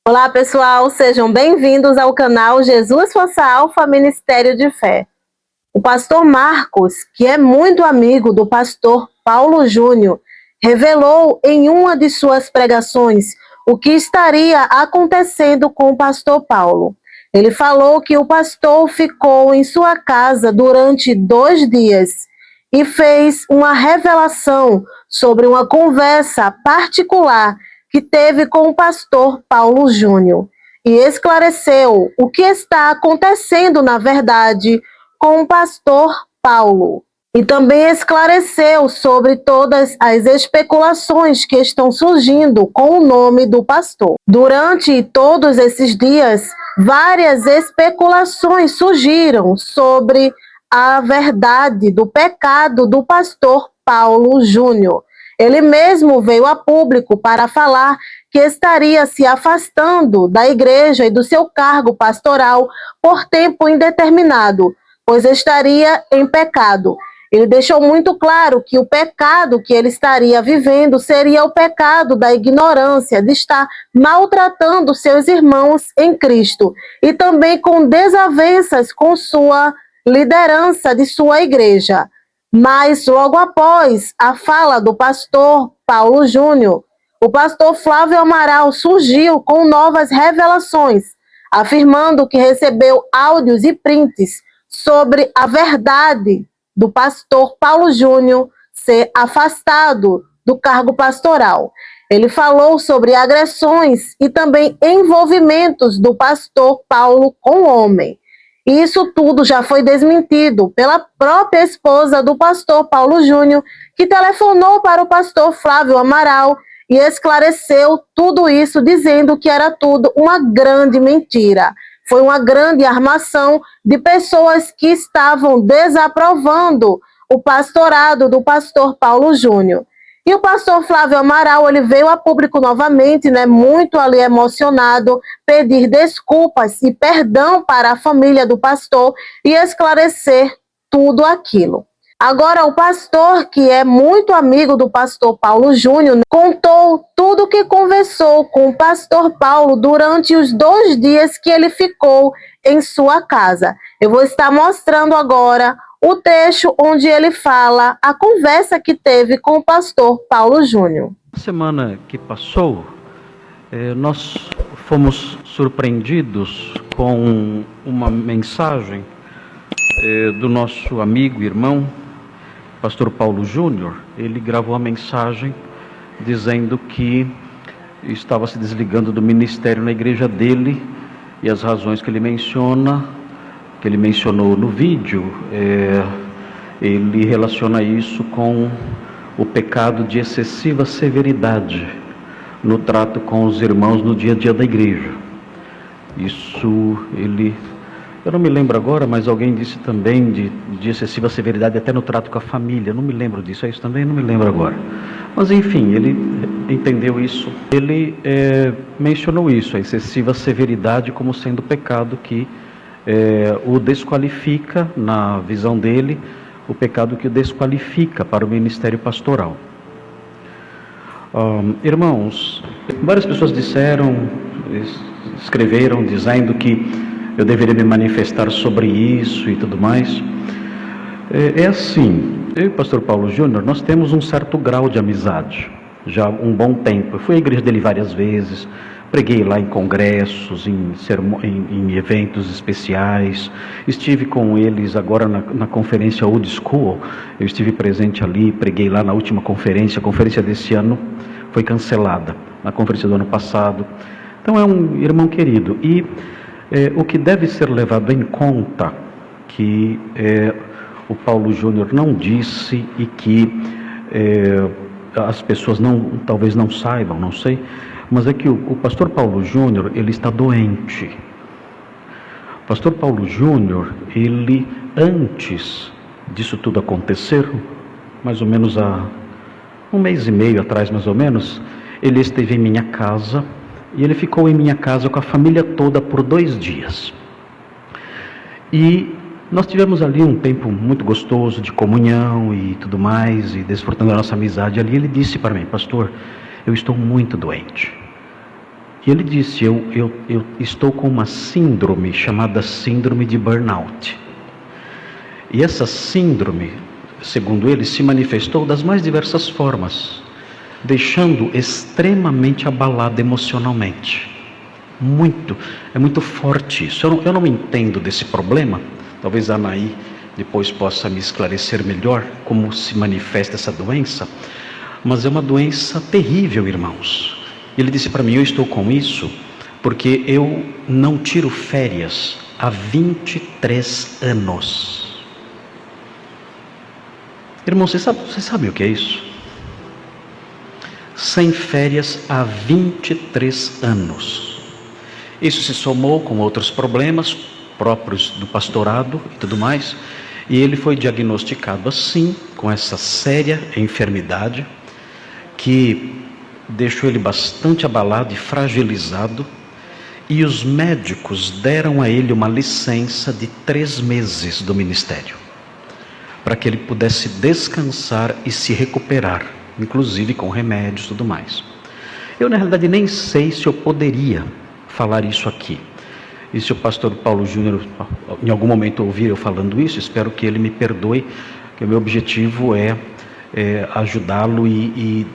Olá, pessoal, sejam bem-vindos ao canal Jesus Força Alfa Ministério de Fé. O pastor Marcos, que é muito amigo do pastor Paulo Júnior, revelou em uma de suas pregações o que estaria acontecendo com o pastor Paulo. Ele falou que o pastor ficou em sua casa durante 2 dias e fez uma revelação sobre uma conversa particular que teve com o pastor Paulo Júnior e esclareceu o que está acontecendo, na verdade, com o pastor Paulo. E também esclareceu sobre todas as especulações que estão surgindo com o nome do pastor. Durante todos esses dias, várias especulações surgiram sobre a verdade do pecado do pastor Paulo Júnior. Ele mesmo veio a público para falar que estaria se afastando da igreja e do seu cargo pastoral por tempo indeterminado, pois estaria em pecado. Ele deixou muito claro que o pecado que ele estaria vivendo seria o pecado da ignorância, de estar maltratando seus irmãos em Cristo e também com desavenças com sua liderança de sua igreja. Mas logo após a fala do pastor Paulo Júnior, o pastor Flávio Amaral surgiu com novas revelações, afirmando que recebeu áudios e prints sobre a verdade do pastor Paulo Júnior ser afastado do cargo pastoral. Ele falou sobre agressões e também envolvimentos do pastor Paulo com o homem. E isso tudo já foi desmentido pela própria esposa do pastor Paulo Júnior, que telefonou para o pastor Flávio Amaral e esclareceu tudo isso, dizendo que era tudo uma grande mentira. Foi uma grande armação de pessoas que estavam desaprovando o pastorado do pastor Paulo Júnior. E o pastor Flávio Amaral, ele veio a público novamente, muito ali emocionado, pedir desculpas e perdão para a família do pastor e esclarecer tudo aquilo. Agora, o pastor, que é muito amigo do pastor Paulo Júnior, contou tudo o que conversou com o pastor Paulo durante os 2 dias que ele ficou em sua casa. Eu vou estar mostrando agora o trecho onde ele fala a conversa que teve com o pastor Paulo Júnior. Na semana que passou, nós fomos surpreendidos com uma mensagem do nosso amigo e irmão, pastor Paulo Júnior. Ele gravou a mensagem dizendo que estava se desligando do ministério na igreja dele, e as razões que ele mencionou no vídeo, ele relaciona isso com o pecado de excessiva severidade no trato com os irmãos no dia a dia da igreja. Eu não me lembro agora, mas alguém disse também de excessiva severidade até no trato com a família. Não me lembro disso, é isso também? Não me lembro agora. Mas enfim, ele entendeu isso. Ele mencionou isso, a excessiva severidade, como sendo pecado que o desqualifica, na visão dele, o pecado que o desqualifica para o ministério pastoral. Irmãos, várias pessoas escreveram dizendo que eu deveria me manifestar sobre isso e tudo mais. É assim, eu e o pastor Paulo Júnior, nós temos um certo grau de amizade, já há um bom tempo. Eu fui à igreja dele várias vezes, preguei lá em congressos, em eventos especiais, estive com eles agora na conferência Old School, eu estive presente ali, preguei lá na última conferência. A conferência desse ano foi cancelada, na conferência do ano passado. Então é um irmão querido. E o que deve ser levado em conta, que o Paulo Júnior não disse e que as pessoas talvez não saibam, não sei, mas é que o pastor Paulo Júnior, ele está doente. O pastor Paulo Júnior, ele, antes disso tudo acontecer, mais ou menos há 1 mês e meio atrás, mais ou menos, ele esteve em minha casa, e ele ficou em minha casa com a família toda por 2 dias. E nós tivemos ali um tempo muito gostoso de comunhão e tudo mais, e desfrutando da nossa amizade ali. Ele disse para mim: pastor, eu estou muito doente. E ele disse, eu estou com uma síndrome chamada síndrome de burnout. E essa síndrome, segundo ele, se manifestou das mais diversas formas, deixando extremamente abalado emocionalmente. É muito forte isso. Eu não entendo desse problema. Talvez a Anaí depois possa me esclarecer melhor como se manifesta essa doença. Mas é uma doença terrível, irmãos. Ele disse para mim, eu estou com isso porque eu não tiro férias há 23 anos. Irmão, você sabe o que é isso? Sem férias há 23 anos. Isso se somou com outros problemas próprios do pastorado e tudo mais. E ele foi diagnosticado assim, com essa séria enfermidade, que deixou ele bastante abalado e fragilizado. E os médicos deram a ele uma licença de 3 meses do ministério, para que ele pudesse descansar e se recuperar, inclusive com remédios e tudo mais. Eu, na realidade, nem sei se eu poderia falar isso aqui. E se o pastor Paulo Júnior, em algum momento, ouvir eu falando isso, espero que ele me perdoe, que o meu objetivo é ajudá-lo e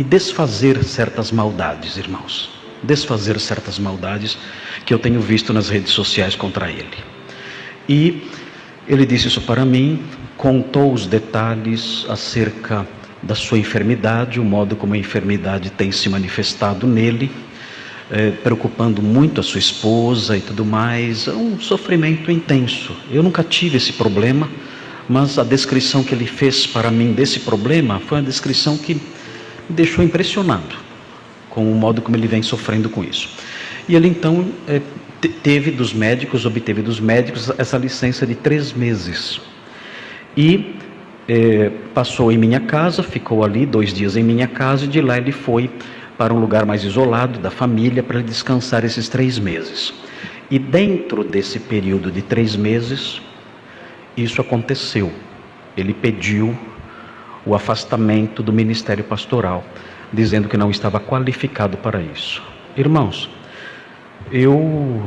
desfazer certas maldades, irmãos. Desfazer certas maldades que eu tenho visto nas redes sociais contra ele. E ele disse isso para mim, contou os detalhes acerca da sua enfermidade, o modo como a enfermidade tem se manifestado nele, preocupando muito a sua esposa e tudo mais. É um sofrimento intenso. Eu nunca tive esse problema, mas a descrição que ele fez para mim desse problema foi uma descrição que me deixou impressionado com o modo como ele vem sofrendo com isso. E ele então obteve dos médicos essa licença de 3 meses. E passou em minha casa, ficou ali 2 dias em minha casa, e de lá ele foi para um lugar mais isolado da família para descansar esses 3 meses. E dentro desse período de 3 meses, isso aconteceu. Ele pediu o afastamento do ministério pastoral, dizendo que não estava qualificado para isso. Irmãos, eu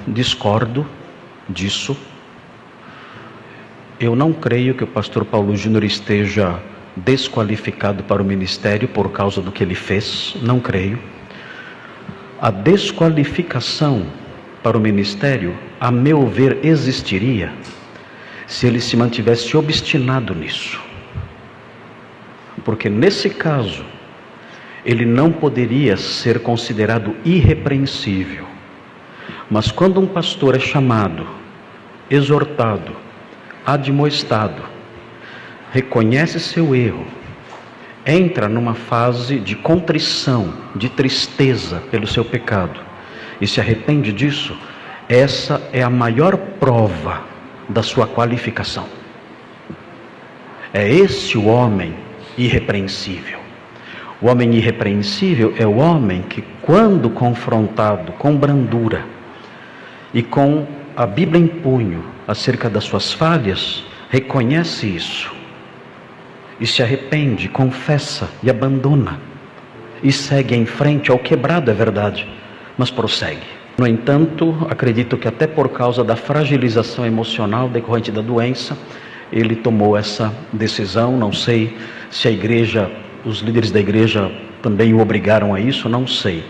discordo disso. Eu não creio que o pastor Paulo Júnior esteja desqualificado para o ministério por causa do que ele fez. Não creio. A desqualificação para o ministério, a meu ver, existiria se ele se mantivesse obstinado nisso. Porque nesse caso, ele não poderia ser considerado irrepreensível. Mas quando um pastor é chamado, exortado, admoestado, reconhece seu erro, entra numa fase de contrição, de tristeza pelo seu pecado e se arrepende disso, essa é a maior prova da sua qualificação. É esse o homem irrepreensível. O homem irrepreensível é o homem que, quando confrontado com brandura e com a Bíblia em punho acerca das suas falhas, reconhece isso e se arrepende, confessa e abandona e segue em frente. Ao quebrado, é verdade, mas prossegue. No entanto, acredito que até por causa da fragilização emocional decorrente da doença, ele tomou essa decisão. Não sei se a igreja, os líderes da igreja também o obrigaram a isso, não sei.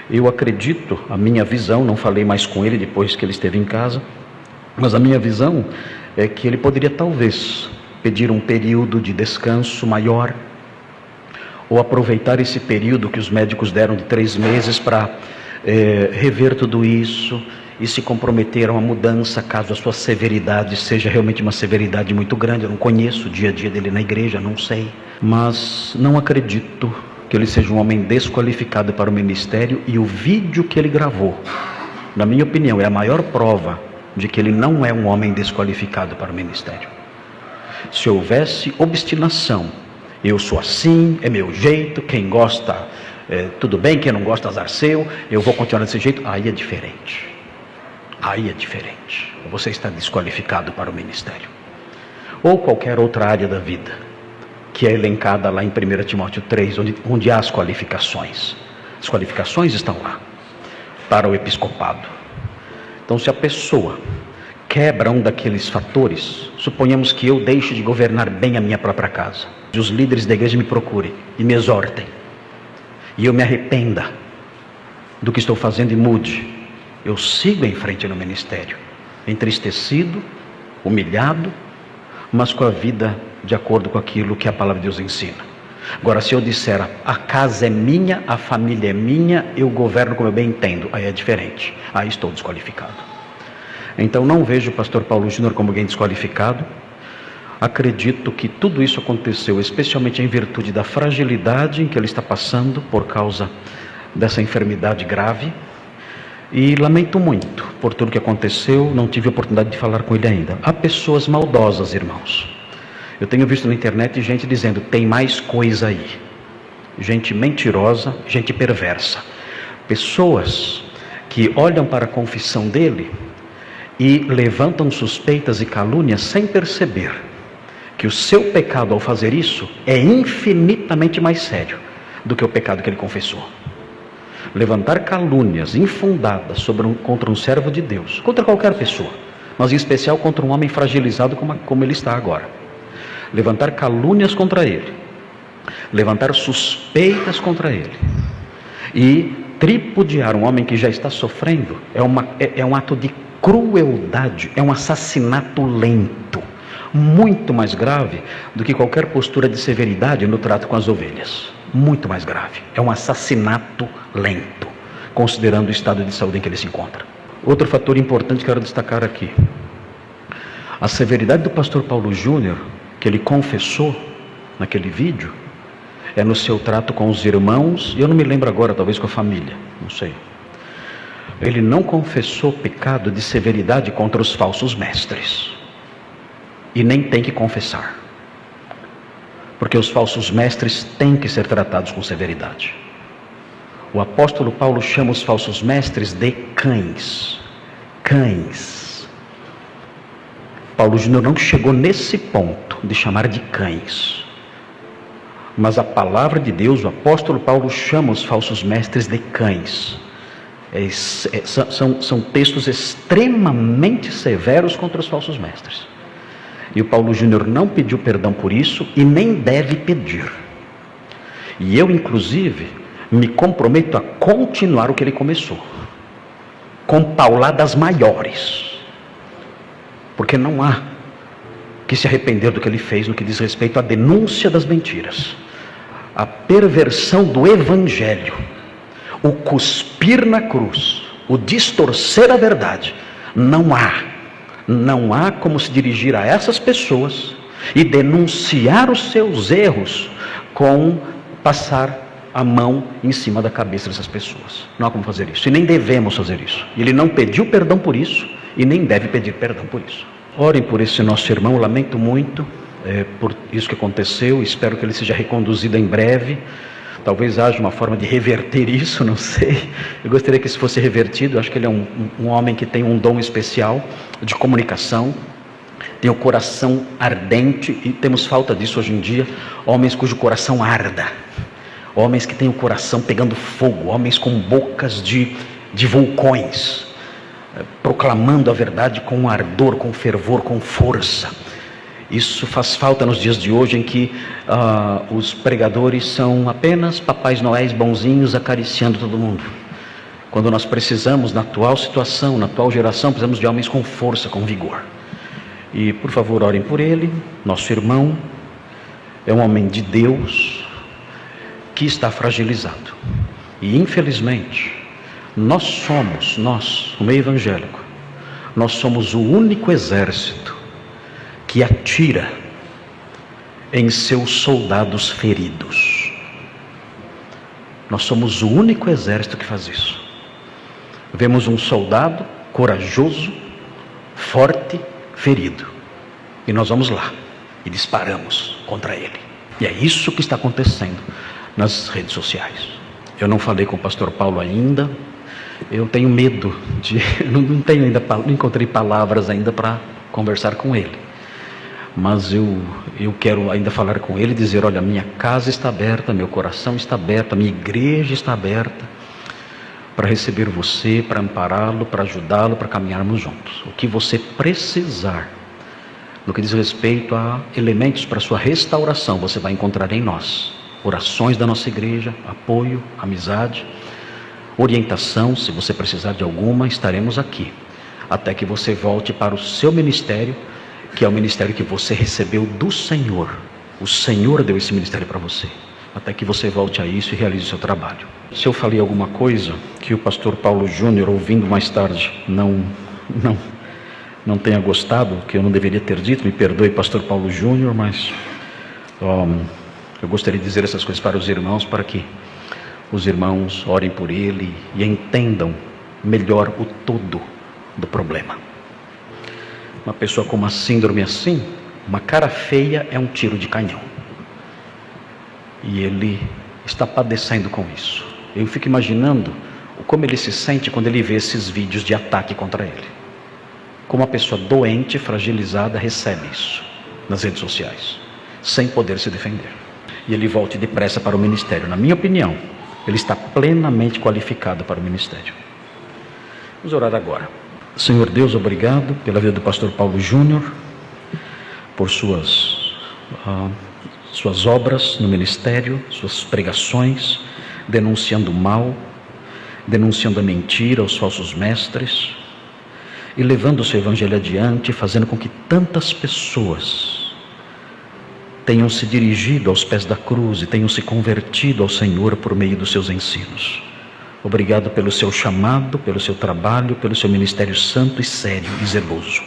Eu acredito, a minha visão, não falei mais com ele depois que ele esteve em casa, mas a minha visão é que ele poderia talvez pedir um período de descanso maior, ou aproveitar esse período que os médicos deram de 3 meses para rever tudo isso e se comprometeram a mudança, caso a sua severidade seja realmente uma severidade muito grande. Eu não conheço o dia a dia dele na igreja, não sei, mas não acredito que ele seja um homem desqualificado para o ministério. E o vídeo que ele gravou, na minha opinião, é a maior prova de que ele não é um homem desqualificado para o ministério. Se houvesse obstinação, eu sou assim, é meu jeito, quem gosta, tudo bem, quem não gosta, azar seu, eu vou continuar desse jeito, aí é diferente. Aí é diferente. Você está desqualificado para o ministério. Ou qualquer outra área da vida, que é elencada lá em 1 Timóteo 3, onde há as qualificações. As qualificações estão lá para o episcopado. Então, se a pessoa quebra um daqueles fatores, suponhamos que eu deixe de governar bem a minha própria casa, e os líderes da igreja me procurem e me exortem, e eu me arrependa do que estou fazendo e mude, eu sigo em frente no ministério, entristecido, humilhado, mas com a vida de acordo com aquilo que a palavra de Deus ensina. Agora, se eu disser, a casa é minha, a família é minha, eu governo como eu bem entendo, aí é diferente, aí estou desqualificado. Então não vejo o pastor Paulo Júnior como alguém desqualificado. Acredito que tudo isso aconteceu especialmente em virtude da fragilidade em que ele está passando por causa dessa enfermidade grave, e lamento muito por tudo que aconteceu. Não tive a oportunidade de falar com ele ainda. Há pessoas maldosas, irmãos. Eu tenho visto na internet gente dizendo, tem mais coisa aí. Gente mentirosa, gente perversa. Pessoas que olham para a confissão dele e levantam suspeitas e calúnias sem perceber que o seu pecado ao fazer isso é infinitamente mais sério do que o pecado que ele confessou. Levantar calúnias infundadas contra um servo de Deus, contra qualquer pessoa, mas em especial contra um homem fragilizado como ele está agora. Levantar calúnias contra ele, levantar suspeitas contra ele e tripudiar um homem que já está sofrendo é um ato de crueldade, é um assassinato lento, muito mais grave do que qualquer postura de severidade no trato com as ovelhas. Muito mais grave, é um assassinato lento, considerando o estado de saúde em que ele se encontra. Outro fator importante que quero destacar aqui, a severidade do pastor Paulo Júnior, que ele confessou naquele vídeo, é no seu trato com os irmãos, e eu não me lembro agora, talvez com a família, não sei. Ele não confessou pecado de severidade contra os falsos mestres, e nem tem que confessar, porque os falsos mestres têm que ser tratados com severidade. O apóstolo Paulo chama os falsos mestres de cães. Cães. Paulo Júnior não chegou nesse ponto de chamar de cães, mas a palavra de Deus, o apóstolo Paulo chama os falsos mestres de cães. São textos extremamente severos contra os falsos mestres. E o Paulo Júnior não pediu perdão por isso e nem deve pedir. E eu, inclusive, me comprometo a continuar o que ele começou, com pauladas maiores, porque não há que se arrepender do que ele fez no que diz respeito à denúncia das mentiras, a perversão do evangelho, o cuspir na cruz, o distorcer a verdade. Não há como se dirigir a essas pessoas e denunciar os seus erros com passar a mão em cima da cabeça dessas pessoas. Não há como fazer isso, e nem devemos fazer isso. Ele não pediu perdão por isso e nem deve pedir perdão por isso. Orem por esse nosso irmão. Eu lamento muito por isso que aconteceu. Espero que ele seja reconduzido em breve. Talvez haja uma forma de reverter isso, não sei. Eu gostaria que isso fosse revertido. Eu acho que ele é um homem que tem um dom especial de comunicação, tem o coração ardente, e temos falta disso hoje em dia. Homens cujo coração arda, homens que têm o coração pegando fogo, homens com bocas de vulcões, proclamando a verdade com ardor, com fervor, com força. Isso faz falta nos dias de hoje, em que os pregadores são apenas papais noéis bonzinhos acariciando todo mundo. Quando nós precisamos, na atual situação, na atual geração, precisamos de homens com força, com vigor. E por favor, orem por ele. Nosso irmão é um homem de Deus que está fragilizado. E infelizmente, nós, o meio evangélico, nós somos o único exército que atira em seus soldados feridos. Nós somos o único exército que faz isso. Vemos um soldado corajoso, forte, ferido, e nós vamos lá e disparamos contra ele. E é isso que está acontecendo nas redes sociais. Eu não falei com o pastor Paulo ainda. Eu tenho medo não encontrei palavras ainda para conversar com ele. mas eu quero ainda falar com ele e dizer: olha, minha casa está aberta, meu coração está aberto, a minha igreja está aberta para receber você, para ampará-lo, para ajudá-lo, para caminharmos juntos. O que você precisar, no que diz respeito a elementos para sua restauração, você vai encontrar em nós. Orações da nossa igreja, apoio, amizade, orientação, se você precisar de alguma, estaremos aqui, até que você volte para o seu ministério, que é o ministério que você recebeu do Senhor. O Senhor deu esse ministério para você, até que você volte a isso e realize o seu trabalho. Se eu falei alguma coisa que o pastor Paulo Júnior, ouvindo mais tarde, não tenha gostado, que eu não deveria ter dito, me perdoe, pastor Paulo Júnior, mas eu gostaria de dizer essas coisas para os irmãos, para que os irmãos orem por ele e entendam melhor o todo do problema. Uma pessoa com uma síndrome assim, uma cara feia é um tiro de canhão. E ele está padecendo com isso. Eu fico imaginando como ele se sente quando ele vê esses vídeos de ataque contra ele. Como uma pessoa doente, fragilizada, recebe isso nas redes sociais, sem poder se defender. E ele volte depressa para o ministério. Na minha opinião, ele está plenamente qualificado para o ministério. Vamos orar agora. Senhor Deus, obrigado pela vida do pastor Paulo Júnior, por suas obras no ministério, suas pregações, denunciando o mal, denunciando a mentira, os falsos mestres, e levando o seu evangelho adiante, fazendo com que tantas pessoas tenham se dirigido aos pés da cruz e tenham se convertido ao Senhor por meio dos seus ensinos. Obrigado pelo seu chamado, pelo seu trabalho, pelo seu ministério santo e sério e zeloso.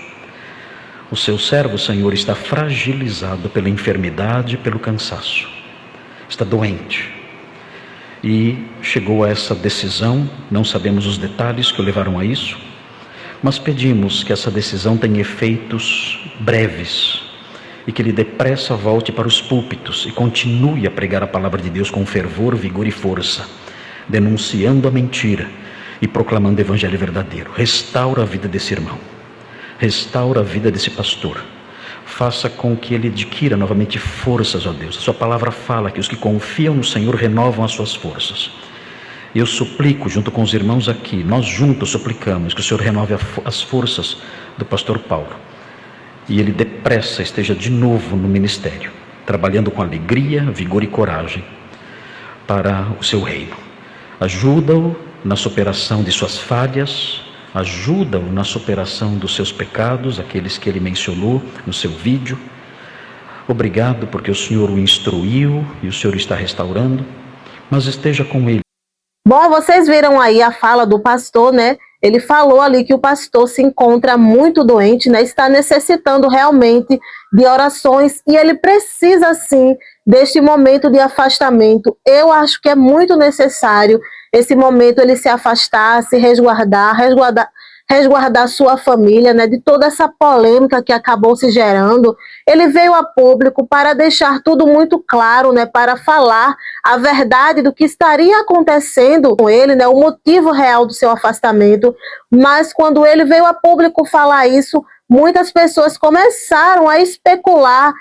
O seu servo, Senhor, está fragilizado pela enfermidade e pelo cansaço. Está doente. E chegou a essa decisão, não sabemos os detalhes que o levaram a isso, mas pedimos que essa decisão tenha efeitos breves e que ele depressa volte para os púlpitos e continue a pregar a palavra de Deus com fervor, vigor e força, denunciando a mentira e proclamando o evangelho verdadeiro. Restaura a vida desse irmão, restaura a vida desse pastor, faça com que ele adquira novamente forças, ó Deus. A sua palavra fala que os que confiam no Senhor renovam as suas forças. Eu suplico junto com os irmãos aqui, nós juntos suplicamos que o Senhor renove as forças do pastor Paulo e ele depressa esteja de novo no ministério, trabalhando com alegria, vigor e coragem para o seu reino. Ajuda-o na superação de suas falhas, ajuda-o na superação dos seus pecados, aqueles que ele mencionou no seu vídeo. Obrigado porque o Senhor o instruiu e o Senhor está restaurando, mas esteja com ele. Bom, vocês viram aí a fala do pastor, né? Ele falou ali que o pastor se encontra muito doente, né? Está necessitando realmente de orações e ele precisa sim deste momento de afastamento. Eu acho que é muito necessário esse momento ele se afastar, se resguardar sua família, né, de toda essa polêmica que acabou se gerando. Ele veio a público para deixar tudo muito claro, né, para falar a verdade do que estaria acontecendo com ele, né, o motivo real do seu afastamento. Mas quando ele veio a público falar isso, muitas pessoas começaram a especular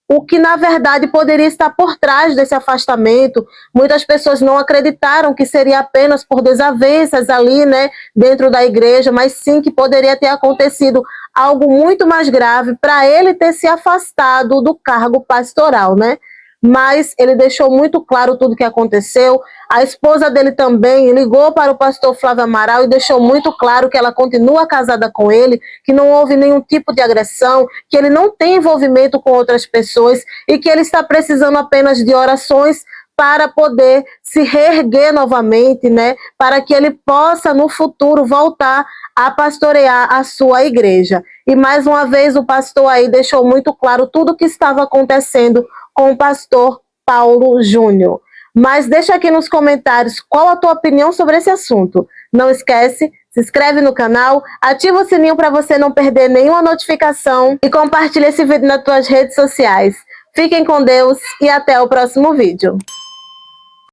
o que na verdade poderia estar por trás desse afastamento. Muitas pessoas não acreditaram que seria apenas por desavenças ali, né, dentro da igreja, mas sim que poderia ter acontecido algo muito mais grave para ele ter se afastado do cargo pastoral, né? Mas ele deixou muito claro tudo o que aconteceu. A esposa dele também ligou para o pastor Flávio Amaral e deixou muito claro que ela continua casada com ele, que não houve nenhum tipo de agressão, que ele não tem envolvimento com outras pessoas e que ele está precisando apenas de orações para poder se reerguer novamente, né? Para que ele possa no futuro voltar a pastorear a sua igreja. E mais uma vez o pastor aí deixou muito claro tudo o que estava acontecendo com o pastor Paulo Júnior. Mas deixa aqui nos comentários qual a tua opinião sobre esse assunto. Não esquece, se inscreve no canal, ativa o sininho para você não perder nenhuma notificação e compartilha esse vídeo nas tuas redes sociais. Fiquem com Deus e até o próximo vídeo.